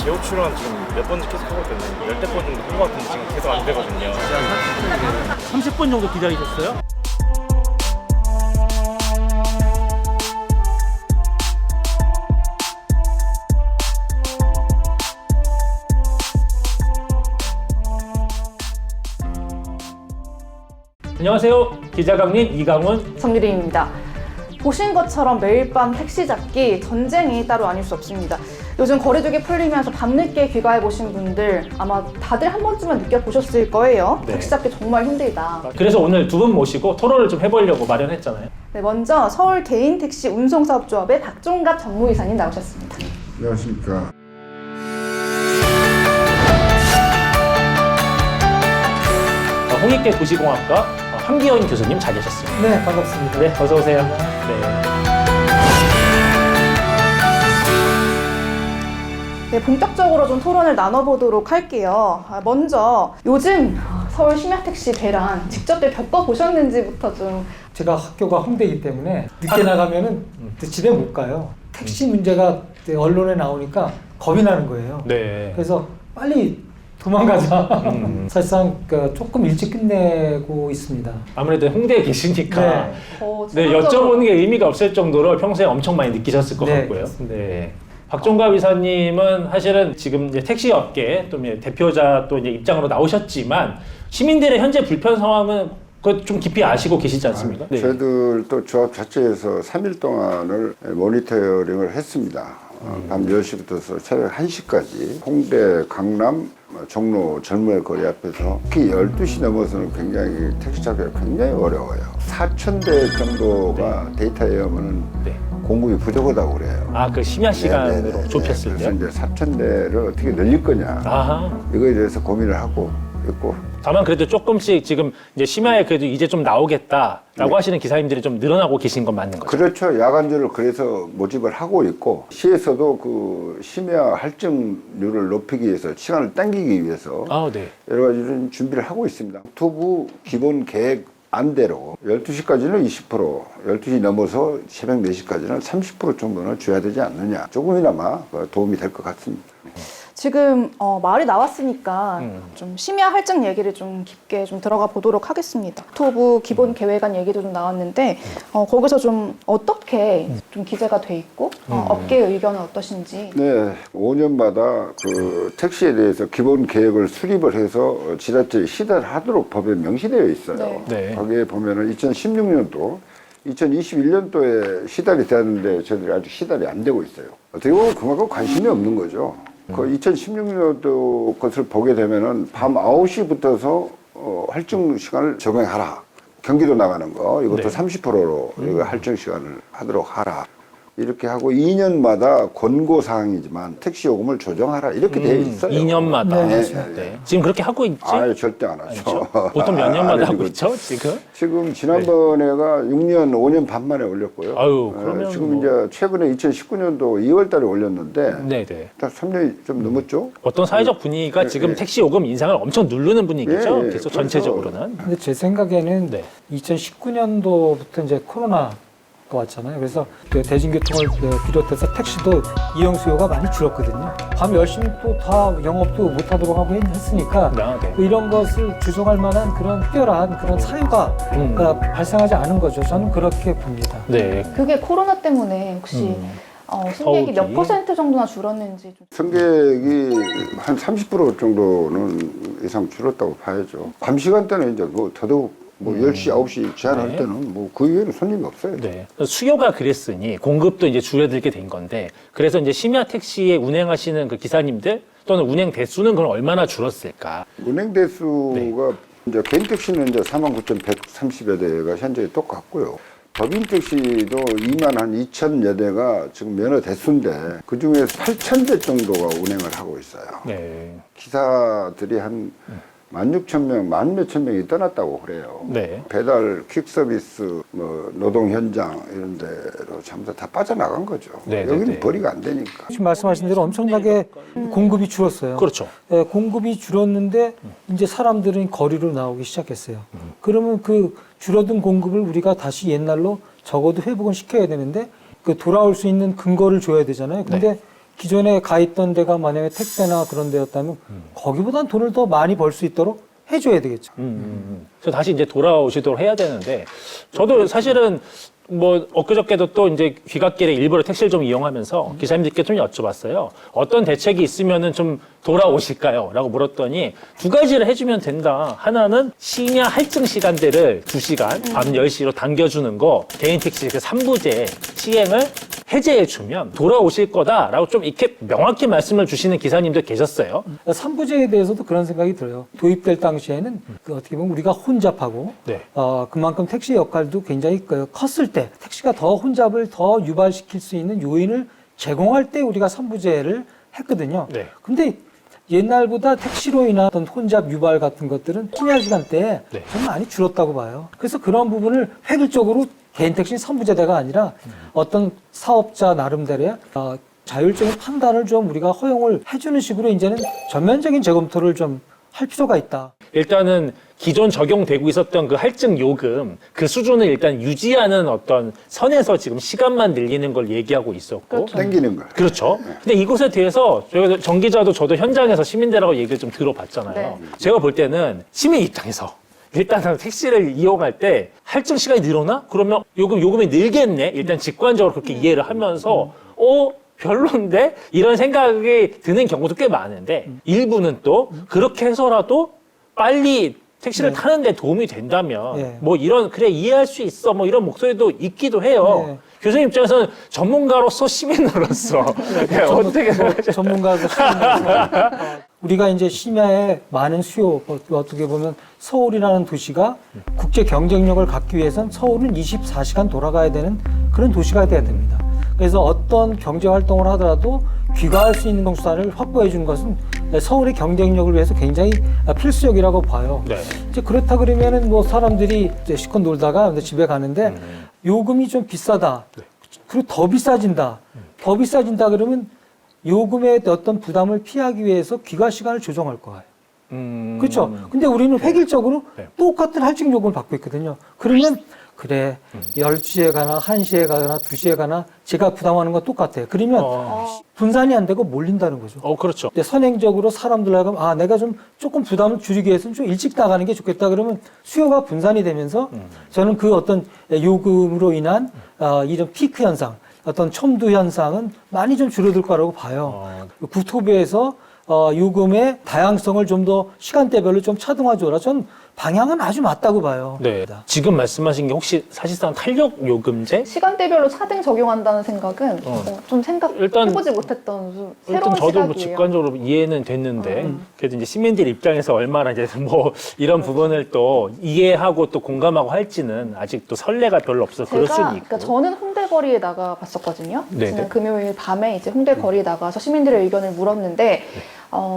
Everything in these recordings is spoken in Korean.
제호 출연 지금 몇 번째 계속 하고 있거든요. 열대 번 정도 한 것 같은데 지금 계속 안 되거든요. 30분 정도 기다리셨어요? 안녕하세요. 기자강림 이강훈. 정유리입니다. 보신 것처럼 매일 밤 택시 잡기 전쟁이 따로 아닐 수 없습니다. 요즘 거리두기 풀리면서 밤늦게 귀가해 보신 분들 아마 다들 한 번쯤은 느껴보셨을 거예요. 네. 택시 잡기 정말 힘들다. 그래서 오늘 두 분 모시고 토론을 좀 해보려고 마련했잖아요. 네, 먼저 서울 개인택시 운송사업조합의 박종갑 전무이사님 나오셨습니다. 안녕하십니까. 홍익대 도시공학과 한기현 교수님 자리하셨습니다. 네, 반갑습니다. 네, 어서 오세요. 네. 네, 본격적으로 좀 토론을 나눠보도록 할게요. 먼저 요즘 서울 심야택시 대란 직접들 겪어보셨는지부터 좀. 제가 학교가 홍대이기 때문에 늦게 나가면은 집에 못 가요. 택시 문제가 언론에 나오니까 겁이 나는 거예요. 네. 그래서 빨리 도망가자. 사실상 조금 일찍 끝내고 있습니다. 아무래도 홍대에 계시니까 네. 네, 여쭤보는 게 의미가 없을 정도로 평소에 엄청 많이 느끼셨을 것 네, 같고요. 그렇습니다. 네. 박종갑 이사님은 사실은 지금 이제 택시 업계 또 이제 대표자 또 이제 입장으로 나오셨지만 시민들의 현재 불편 상황은 그 좀 깊이 아시고 계시지 않습니까? 네. 저희들도 조합 자체에서 3일 동안을 모니터링을 했습니다. 밤 10시부터 새벽 1시까지 홍대, 강남, 종로, 젊은 거리 앞에서 특히 12시 넘어서는 굉장히 택시 잡기가 굉장히 어려워요. 4,000대 정도가 데이터에 의하면 네. 공급이 부족하다고 그래요. 아, 그 심야 시간으로 좁혔을 그래서 때요? 이제 4,000대를 어떻게 늘릴 거냐. 아하. 이거에 대해서 고민을 하고 있고. 다만 그래도 조금씩 지금 이제 심야에 그래도 이제 좀 나오겠다라고 하시는 기사님들이 좀 늘어나고 계신 건 맞는 거죠? 그렇죠. 야간제를 그래서 모집을 하고 있고 시에서도 그 심야 할증률을 높이기 위해서 시간을 당기기 위해서 아, 네. 여러 가지 준비를 하고 있습니다. 투부 기본 계획 안대로 12시까지는 20%, 12시 넘어서 새벽 4시까지는 30% 정도는 줘야 되지 않느냐. 조금이나마 도움이 될 것 같습니다. 지금 말이 나왔으니까 좀 심야 할증 얘기를 좀 깊게 좀 들어가 보도록 하겠습니다. 국토부 기본 계획안 얘기도 좀 나왔는데 거기서 좀 어떻게 좀 기재가 돼 있고 업계의 의견은 어떠신지. 네, 5년마다 그 택시에 대해서 기본 계획을 수립을 해서 지자체에 시달하도록 법에 명시되어 있어요. 네. 네. 거기에 보면은 2016년도, 2021년도에 시달이 되었는데 저희들이 아직 시달이 안 되고 있어요. 어떻게 보면 그만큼 관심이 없는 거죠. 그 2016년도 것을 보게 되면은 밤 9시부터서 할증 시간을 적용하라. 경기도 나가는 거 이것도 네. 30%로 이거 할증 시간을 하도록 하라. 이렇게 하고 2년마다 권고 사항이지만 택시 요금을 조정하라 이렇게 되어 있어요. 2년마다. 네, 네. 지금 그렇게 하고 있지? 아예 절대 안 하죠. 아니죠? 보통 몇 년마다 안 하고 해주고 있죠, 지금? 지금 지난번에가 6년, 5년 반 만에 올렸고요. 아유, 그러면 지금 뭐. 이제 최근에 2019년도 2월 달에 올렸는데 네네. 딱 3년이 좀 넘었죠. 어떤 사회적 분위기가 지금 택시 요금 인상을 엄청 누르는 분위기죠? 예, 예. 계속 그래서 전체적으로는. 근데 제 생각에는 네. 2019년도부터 이제 코로나가 왔잖아요. 그래서 그 대중교통을 비롯해서 택시도 이용 수요가 많이 줄었거든요. 밤 10시면 또 다 영업도 못하도록 하고 했으니까 네. 이런 것을 주성할 만한 그런 특별한 그런 사유가 발생하지 않은 거죠. 저는 그렇게 봅니다. 네. 그게 코로나 때문에 혹시 승객이 몇 서울이? % 정도나 줄었는지 좀. 승객이 한 30% 정도는 이상 줄었다고 봐야죠. 밤 시간대는 이제 뭐 더더욱 뭐 10시, 9시 제한할 네. 때는 뭐 그 이외에는 손님이 없어요. 네. 수요가 그랬으니 공급도 이제 줄어들게 된 건데 그래서 이제 심야 택시에 운행하시는 그 기사님들 또는 운행 대수는 그럼 얼마나 줄었을까? 운행 대수가 이제 개인 택시는 이제 49,130여 대가 현재 똑같고요. 법인 택시도 2만 한 2천여 대가 지금 면허 대수인데 그 중에 8,000대 정도가 운행을 하고 있어요. 네. 기사들이 한 16,000명, 만 몇천 명이 떠났다고 그래요. 네. 배달, 퀵서비스, 뭐 노동 현장 이런 데로 전부 다 빠져나간 거죠. 네, 여기는 네, 네. 벌이가 안 되니까. 지금 말씀하신 대로 엄청나게 공급이 줄었어요. 그렇죠. 예, 공급이 줄었는데 이제 사람들은 거리로 나오기 시작했어요. 그러면 그 줄어든 공급을 우리가 다시 옛날로 적어도 회복은 시켜야 되는데 그 돌아올 수 있는 근거를 줘야 되잖아요. 근데 기존에 가 있던 데가 만약에 택배나 그런 데였다면 거기보단 돈을 더 많이 벌 수 있도록 해줘야 되겠죠. 그래서 다시 이제 돌아오시도록 해야 되는데 저도 사실은 뭐 엊그저께도 또 이제 귀갓길에 일부러 택시를 좀 이용하면서 기사님들께 좀 여쭤봤어요. 어떤 대책이 있으면은 좀 돌아오실까요? 라고 물었더니 두 가지를 해주면 된다. 하나는 심야 할증 시간대를 2시간, 밤 10시로 당겨주는 거, 개인 택시 그 3부제 시행을 해제해주면 돌아오실 거다라고 좀 이렇게 명확히 말씀을 주시는 기사님도 계셨어요. 3부제에 대해서도 그런 생각이 들어요. 도입될 당시에는 그 어떻게 보면 우리가 혼잡하고 네. 그만큼 택시 역할도 굉장히 컸을 때 택시가 더 혼잡을 더 유발시킬 수 있는 요인을 제공할 때 우리가 3부제를 했거든요. 네. 근데 옛날보다 택시로 인한 어떤 혼잡 유발 같은 것들은 심야 시간대에 네. 좀 많이 줄었다고 봐요. 그래서 그런 부분을 획일적으로 개인 택시 3부제대가 아니라 어떤 사업자 나름대로의 자율적인 판단을 좀 우리가 허용을 해주는 식으로 이제는 전면적인 재검토를 좀 할 필요가 있다. 일단은 기존 적용되고 있었던 그 할증 요금 그 수준을 일단 유지하는 어떤 선에서 지금 시간만 늘리는 걸 얘기하고 있었고 그렇죠. 땡기는 거예요. 그렇죠. 근데 이것에 대해서 저희가 정 기자도 저도 현장에서 시민들하고 얘기를 좀 들어봤잖아요. 네. 제가 볼 때는 시민 입장에서 일단은 택시를 이용할 때 할증 시간이 늘어나? 그러면 요금이 늘겠네? 일단 직관적으로 그렇게 이해를 하면서 별론데? 이런 생각이 드는 경우도 꽤 많은데 일부는 또 그렇게 해서라도 빨리 택시를 네. 타는 데 도움이 된다면 네. 뭐 이런 그래 이해할 수 있어 뭐 이런 목소리도 있기도 해요. 네. 교수님 입장에서는 전문가로서 시민으로서 어떻게 생각하세요? 전문가도 우리가 이제 심야에 많은 수요 어떻게 보면 서울이라는 도시가 국제 경쟁력을 갖기 위해선 서울은 24시간 돌아가야 되는 그런 도시가 돼야 됩니다. 그래서 어떤 경제 활동을 하더라도 귀가할 수 있는 수단을 확보해 주는 것은 서울의 경쟁력을 위해서 굉장히 필수적이라고 봐요. 네. 이제 그렇다 그러면은 뭐 사람들이 이제 실컷 놀다가 집에 가는데 요금이 좀 비싸다. 그리고 더 비싸진다. 더 비싸진다 그러면 요금의 어떤 부담을 피하기 위해서 귀가 시간을 조정할 거예요. 그렇죠. 근데 우리는 획일적으로 네. 똑같은 할증 요금을 받고 있거든요. 그러면 그래 12시에 가나 1시에 가나 2시에 가나 제가 부담하는 건 똑같아요. 그러면 분산이 안 되고 몰린다는 거죠. 그렇죠. 근데 선행적으로 사람들 하면 내가 좀 조금 부담을 줄이기 위해서는 좀 일찍 나가는 게 좋겠다 그러면 수요가 분산이 되면서 저는 그 어떤 요금으로 인한 이런 피크 현상, 어떤 첨두 현상은 많이 좀 줄어들 거라고 봐요. 국토부에서 요금의 다양성을 좀 더 시간대별로 좀 차등화줘라. 전 방향은 아주 맞다고 봐요. 네. 지금 말씀하신 게 혹시 사실상 탄력 요금제? 시간대별로 차등 적용한다는 생각은 좀 일단 생각해보지 못했던 일단 새로운 저도 뭐 시각이에요. 직관적으로 이해는 됐는데 그래도 이제 시민들 입장에서 얼마나 이제 뭐 이런 부분을 또 이해하고 또 공감하고 할지는 아직 또 선례가 별로 없어 그럴 수는 있고. 그러니까 저는 홍대 거리에 나가 봤었거든요. 네네. 지난 금요일 밤에 이제 홍대 거리에 나가서 시민들의 의견을 물었는데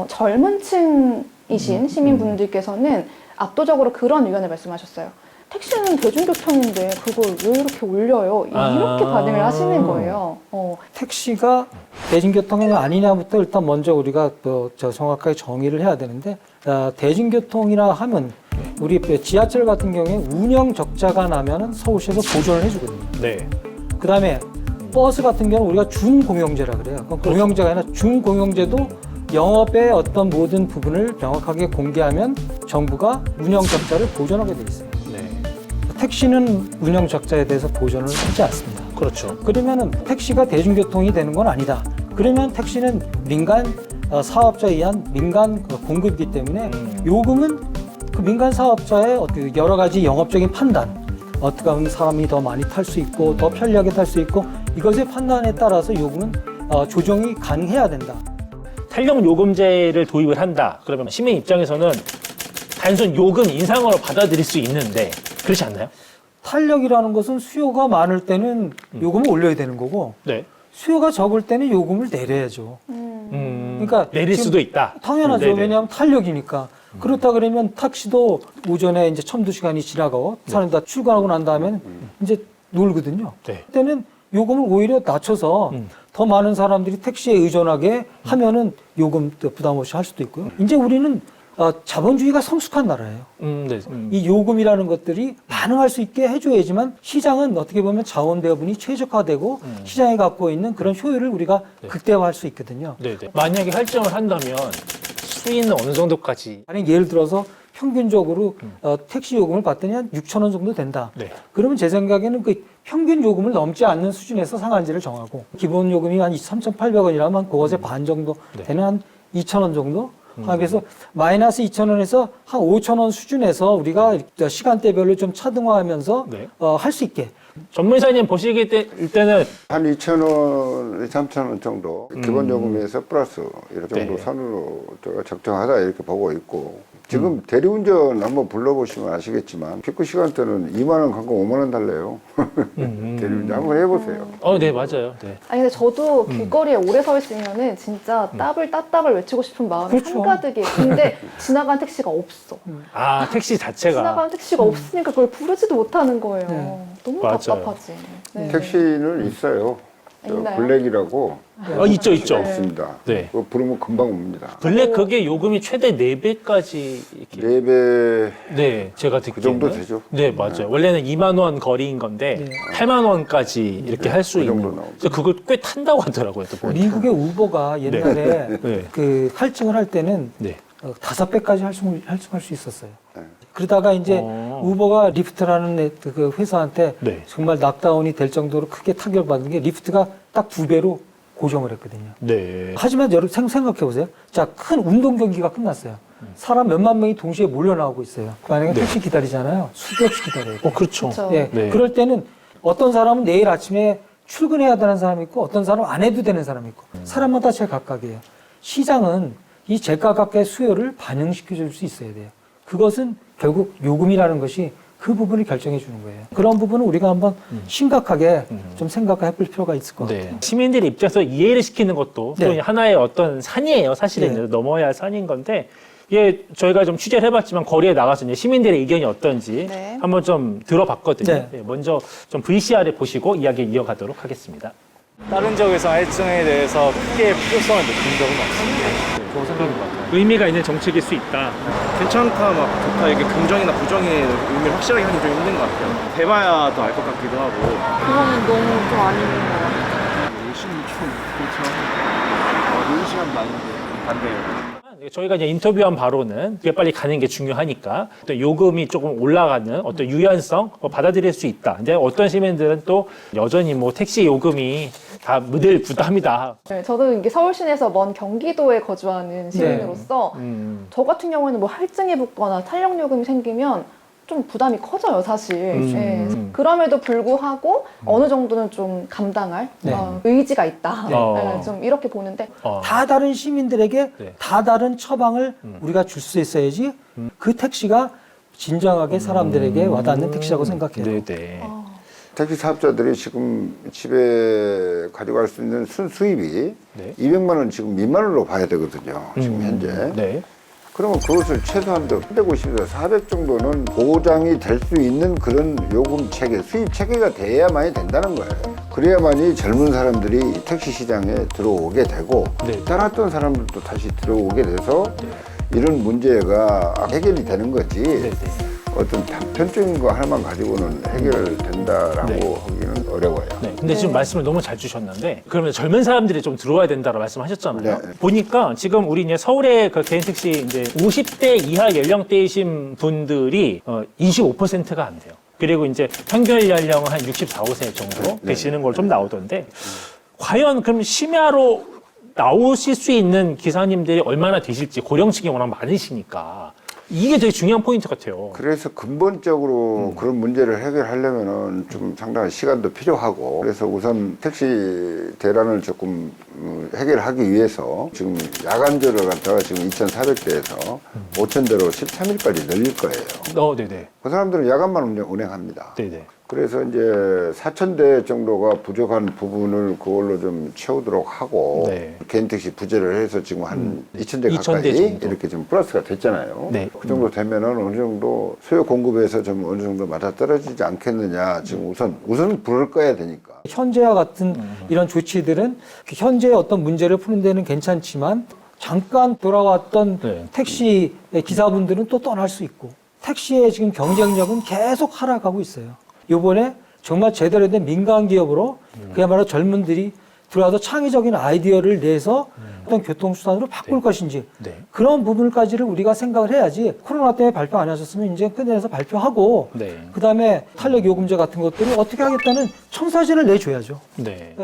젊은 층이신 시민분들께서는 압도적으로 그런 의견을 말씀하셨어요. 택시는 대중교통인데 그걸 왜 이렇게 올려요? 이렇게 반응을 하시는 거예요. 택시가 대중교통이 아니냐부터 일단 먼저 우리가 정확하게 정의를 해야 되는데 대중교통이라 하면 우리 지하철 같은 경우에 운영 적자가 나면은 서울시에서 보전을 해주거든요. 네. 그다음에 버스 같은 경우는 우리가 준공영제라 그래요. 그럼 공영제가 아니라 준공영제도 영업의 어떤 모든 부분을 명확하게 공개하면 정부가 운영 적자를 보전하게 돼 있어요. 네. 택시는 운영 적자에 대해서 보전을 하지 않습니다. 그렇죠. 그러면은 택시가 대중교통이 되는 건 아니다. 그러면 택시는 민간 사업자에 의한 민간 공급이기 때문에 요금은 그 민간 사업자의 여러 가지 영업적인 판단, 어떻게 하면 사람이 더 많이 탈 수 있고 더 편리하게 탈 수 있고 이것의 판단에 따라서 요금은 조정이 가능해야 된다. 탄력 요금제를 도입을 한다. 그러면 시민 입장에서는 단순 요금 인상으로 받아들일 수 있는데 그렇지 않나요? 탄력이라는 것은 수요가 많을 때는 요금을 올려야 되는 거고 네. 수요가 적을 때는 요금을 내려야죠. 그러니까 내릴 지금 수도 있다. 당연하죠. 네네. 왜냐하면 탄력이니까. 그렇다 그러면 택시도 오전에 이제 첨두 시간이 지나고 사람들 다 출근하고 난 다음에 이제 놀거든요. 네. 그때는 요금을 오히려 낮춰서 더 많은 사람들이 택시에 의존하게 하면은 요금 부담 없이 할 수도 있고요. 이제 우리는 자본주의가 성숙한 나라예요. 네. 이 요금이라는 것들이 반응할 수 있게 해줘야지만 시장은 어떻게 보면 자원 배분이 최적화되고 시장이 갖고 있는 그런 효율을 우리가 극대화할 수 있거든요. 네, 네. 만약에 할증을 한다면 수위는 어느 정도까지? 아니 예를 들어서 평균적으로 택시 요금을 받더니 한 6천 원 정도 된다. 네. 그러면 제 생각에는 그 평균 요금을 넘지 않는 수준에서 상한제를 정하고 기본 요금이 한 3,800원이라면 그것의 반 정도 되는 한 2천 원 정도. 그래서 마이너스 2천 원에서 한 5천 원 수준에서 우리가 시간대별로 좀 차등화하면서 네. 할 수 있게. 전문의사님 보시기 때는 한 2,000원, 3,000원 정도 기본 요금에서 플러스 이렇게 정도 네. 선으로 적정하다 이렇게 보고 있고 지금 대리운전 한번 불러보시면 아시겠지만 피크 시간대는 2만 원 갖고 5만 원 달래요. 대리운전 한번 해보세요. 네, 맞아요. 네. 아니 근데 저도 길거리에 오래 서 있으면은 진짜 따블 외치고 싶은 마음이 그렇죠. 한가득이에요. 근데 지나가는 택시가 없어. 아, 택시 자체가. 지나가는 택시가 없으니까 그걸 부르지도 못하는 거예요. 네. 너무 맞아요. 답답하지. 네. 택시는 있어요. 저 있나요? 블랙이라고 있죠. 있습니다. 네. 그거 부르면 금방 옵니다. 블랙 그게 요금이 최대 4배까지 이렇게. 4배 네, 제가 듣기에는. 그 정도 되죠. 네, 맞아요. 원래는 2만 원 거리인 건데 네. 8만 원까지 이렇게 할 수 그 정도 있는. 나오죠. 그래서 그걸 꽤 탄다고 하더라고요. 또 보니까. 미국의 우버가 옛날에 네. 그 할증을 할 때는 네. 5배까지 할증할 수 있었어요. 네. 그러다가 이제 우버가 리프트라는 그 회사한테 네. 정말 낙다운이 될 정도로 크게 타격받은 게 리프트가 딱 2배로 고정을 했거든요. 네. 하지만 여러분 생각해 보세요. 자, 큰 운동 경기가 끝났어요. 사람 몇만 명이 동시에 몰려 나오고 있어요. 만약에 택시 기다리잖아요. 수없이 기다려요. 그렇죠. 그렇죠. 예. 네. 그럴 때는 어떤 사람은 내일 아침에 출근해야 되는 사람이 있고 어떤 사람은 안 해도 되는 사람이 있고 사람마다 제각각이에요. 시장은 이 제각각의 수요를 반영시켜 줄 수 있어야 돼요. 그것은 결국 요금이라는 것이 그 부분을 결정해 주는 거예요. 그런 부분은 우리가 한번 심각하게 좀 생각해 볼 필요가 있을 것 같아요. 네. 시민들 입장에서 이해를 시키는 것도 네. 또 하나의 어떤 산이에요. 사실은 네. 넘어야 할 산인 건데 이게 저희가 좀 취재를 해봤지만 거리에 나가서 이제 시민들의 의견이 어떤지 네. 한번 좀 들어봤거든요. 네. 네, 먼저 좀 VCR을 보시고 이야기 이어가도록 하겠습니다. 다른 지역에서 할증에 대해서 크게 필요성을 느낀 적은 없습니다. 좋은 생각인 것 같아요. 의미가 있는 정책일 수 있다. 괜찮다, 막 좋다, 이게 긍정이나 부정의 의미를 확실하게 하기 좀 힘든 것 같아요. 돼봐야 더 알 것 같기도 하고. 그거는 너무 좀 아닌 것 같아요. 열심히 좀 그렇죠. 4시간 많은데 반대예요. 저희가 이제 인터뷰한 바로는 그게 빨리 가는 게 중요하니까 또 요금이 조금 올라가는 어떤 유연성 받아들일 수 있다. 근데 어떤 시민들은 또 여전히 뭐 택시 요금이 다 늘 부담이다. 네, 저도 이게 서울 시내에서 먼 경기도에 거주하는 시민으로서 저 같은 경우에는 뭐 할증이 붙거나 탄력 요금이 생기면 좀 부담이 커져요, 사실. 네. 그럼에도 불구하고 어느 정도는 좀 감당할 네. 의지가 있다. 네. 네, 좀 이렇게 보는데 다 다른 시민들에게 네. 다 다른 처방을 우리가 줄 수 있어야지 그 택시가 진정하게 사람들에게 와닿는 택시라고 생각해요. 네네. 택시 사업자들이 지금 집에 가져갈 수 있는 순수입이 네. 200만 원 지금 미만으로 봐야 되거든요. 지금 현재. 네. 그러면 그것을 최소한 350에서 400 정도는 보장이 될 수 있는 그런 요금 체계, 수입 체계가 돼야만이 된다는 거예요. 그래야만이 젊은 사람들이 택시 시장에 들어오게 되고 네. 따랐던 사람들도 다시 들어오게 돼서 이런 문제가 해결이 되는 거지. 네. 어떤 단편적인 거 하나만 가지고는 해결된다라고 네. 하기는 어려워요. 네, 근데 지금 말씀을 너무 잘 주셨는데 그러면 젊은 사람들이 좀 들어와야 된다고 말씀하셨잖아요. 네. 보니까 지금 우리 이제 서울의 그 개인 택시 이제 50대 이하 연령대이신 분들이 25%가 안 돼요. 그리고 이제 평균 연령은 한 64, 5세 정도 되시는 걸 좀 나오던데 과연 그럼 심야로 나오실 수 있는 기사님들이 얼마나 되실지 고령층이 워낙 많으시니까 이게 되게 중요한 포인트 같아요. 그래서 근본적으로 그런 문제를 해결하려면은 좀 상당한 시간도 필요하고 그래서 우선 택시 대란을 조금 해결하기 위해서 지금 야간제를 갖다가 지금 2,400대에서 5,000대로 13일까지 늘릴 거예요. 네네. 그 사람들은 야간만 운행합니다. 네네. 그래서 이제 4,000대 정도가 부족한 부분을 그걸로 좀 채우도록 하고 네. 개인 택시 부재를 해서 지금 한 2,000대 2,000대 가까이 정도. 이렇게 좀 플러스가 됐잖아요. 네. 그 정도 되면은 어느 정도 수요 공급에서 좀 어느 정도 맞아떨어지지 않겠느냐. 지금 우선 불을 꺼야 되니까. 현재와 같은 이런 조치들은 현재의 어떤 문제를 푸는 데는 괜찮지만 잠깐 돌아왔던 네. 택시 기사분들은 또 떠날 수 있고 택시의 지금 경쟁력은 계속 하락하고 있어요. 이번에 정말 제대로 된 민간 기업으로 그야말로 젊은들이 들어와서 창의적인 아이디어를 내서 어떤 교통수단으로 바꿀 것인지 네. 그런 부분까지를 우리가 생각을 해야지 코로나 때문에 발표 안 하셨으면 이제 끝내서 발표하고 네. 그다음에 탄력 요금제 같은 것들을 어떻게 하겠다는 청사진을 내줘야죠. 네.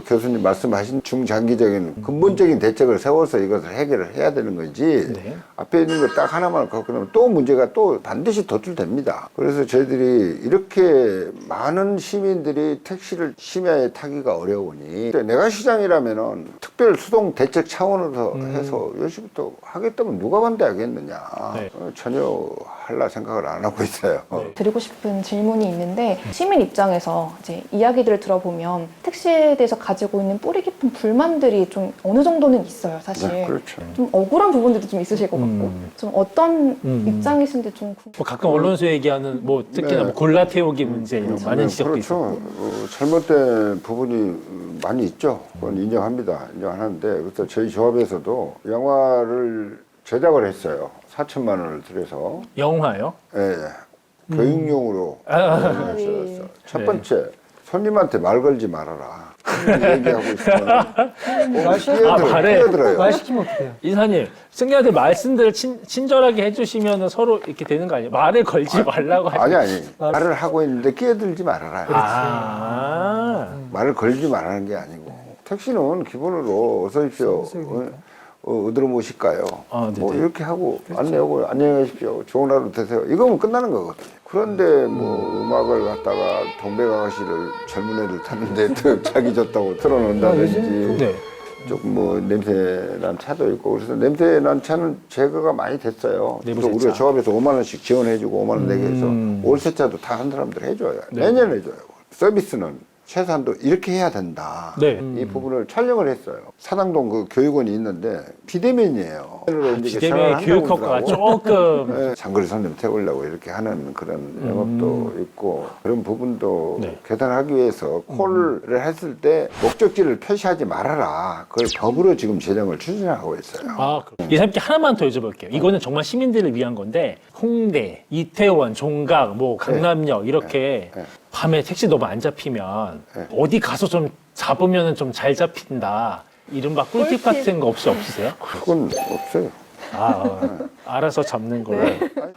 교수님 말씀하신 중장기적인 근본적인 대책을 세워서 이것을 해결을 해야 되는 거지 네. 앞에 있는 거 딱 하나만 갖고 그러면 또 문제가 또 반드시 도출됩니다. 그래서 저희들이 이렇게 많은 시민들이 택시를 심야에 타기가 어려우니 내가 시장이라면은 특별 수동 대책 차원에서 해서 10시부터 하겠다면 누가 반대하겠느냐. 네. 전혀 할라 생각을 안 하고 있어요. 드리고 싶은 질문이 있는데 시민 입장에서 이제 이야기들을 들어보면 택시에 대해서 가지고 있는 뿌리 깊은 불만들이 좀 어느 정도는 있어요, 사실. 네, 그렇죠. 좀 억울한 부분들도 좀 있으실 것 같고 좀 어떤 입장이신지 좀 뭐 가끔 언론에서 얘기하는 뭐 특히나 네. 뭐 골라 태우기 문제 이런 많은 지적도 그렇죠. 있었고. 잘못된 부분이 많이 있죠. 그건 인정합니다. 인정하는데 그래서 저희 조합에서도 영화를 제작을 했어요. 4천만 원을 들여서 영화요? 예, 교육용으로 제작했어요. 첫 번째 손님한테 말 걸지 말아라. 얘기하고 있으면 말해. 끼어들어요. 말 시키면 어떡해요? 이사님, 승객한테 말씀들을 친절하게 해주시면 서로 이렇게 되는 거 아니에요? 말을 걸지 말라고 하죠. 아니 말을 하고 있는데 끼어들지 말아라. 말을 걸지 말라는 게 아니고 택시는 기본으로 어서 오십시오. 어디로 모실까요? 아, 네네. 뭐 이렇게 하고 안내하고 안녕히 가십시오. 좋은 하루 되세요. 이거면 끝나는 거거든요. 그런데 뭐 음악을 갖다가 동백아가씨를 젊은 애들 탔는데 또 자기 줬다고 틀어놓는다든지 네. 조금 뭐 냄새난 차도 있고 그래서 냄새난 차는 제거가 많이 됐어요. 또 내부세차. 우리가 조합에서 5만 원씩 지원해주고 5만 원 내게 해서 월세차도 다 한 사람들 해줘요. 매년 해줘요. 서비스는 최소한도 이렇게 해야 된다. 네. 이 부분을 촬영을 했어요. 사당동 그 교육원이 있는데 비대면이에요. 비대면 교육 효과가 조금. 네, 장거리 손님 태우려고 이렇게 하는 그런 영업도 있고 그런 부분도 네. 개선하기 위해서 콜을 했을 때 목적지를 표시하지 말아라. 그걸 법으로 지금 제정을 추진하고 있어요. 아, 이사님께 하나만 더 여쭤볼게요. 이거는 정말 시민들을 위한 건데 홍대, 이태원, 종각, 뭐 강남역 이렇게 네. 밤에 택시 너무 안 잡히면 네. 어디 가서 좀 잡으면 좀 잘 잡힌다. 이른바 꿀팁 같은 거 혹시 없으세요? 그건 없어요. 알아서 잡는 걸로.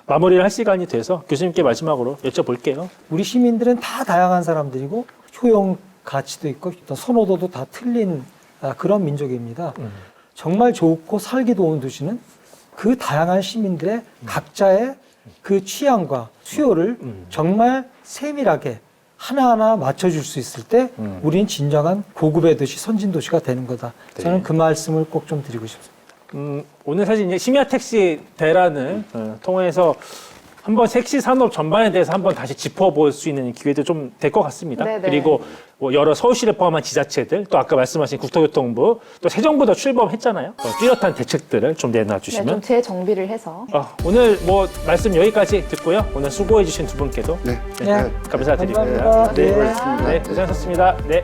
마무리를 할 시간이 돼서 교수님께 마지막으로 여쭤볼게요. 우리 시민들은 다 다양한 사람들이고 효용 가치도 있고 어떤 선호도도 다 틀린 그런 민족입니다. 정말 좋고 살기 좋은 도시는 그 다양한 시민들의 각자의 그 취향과 수요를 정말 세밀하게 하나하나 맞춰줄 수 있을 때 우리는 진정한 고급의 도시, 선진 도시가 되는 거다. 저는 그 말씀을 꼭 좀 드리고 싶습니다. 오늘 사실 이제 심야 택시 대란을 통해서 한번 택시 산업 전반에 대해서 한번 다시 짚어볼 수 있는 기회도 좀 될 것 같습니다. 네네. 그리고 뭐 여러 서울시를 포함한 지자체들, 또 아까 말씀하신 국토교통부, 또 새 정부도 출범했잖아요. 뚜렷한 대책들을 좀 네, 내놔주시면. 좀 재정비를 해서 오늘 뭐 말씀 여기까지 듣고요. 오늘 수고해주신 두 분께도 네. 네. 감사드립니다. 감사합니다. 네, 네. 네, 고생하셨습니다. 네.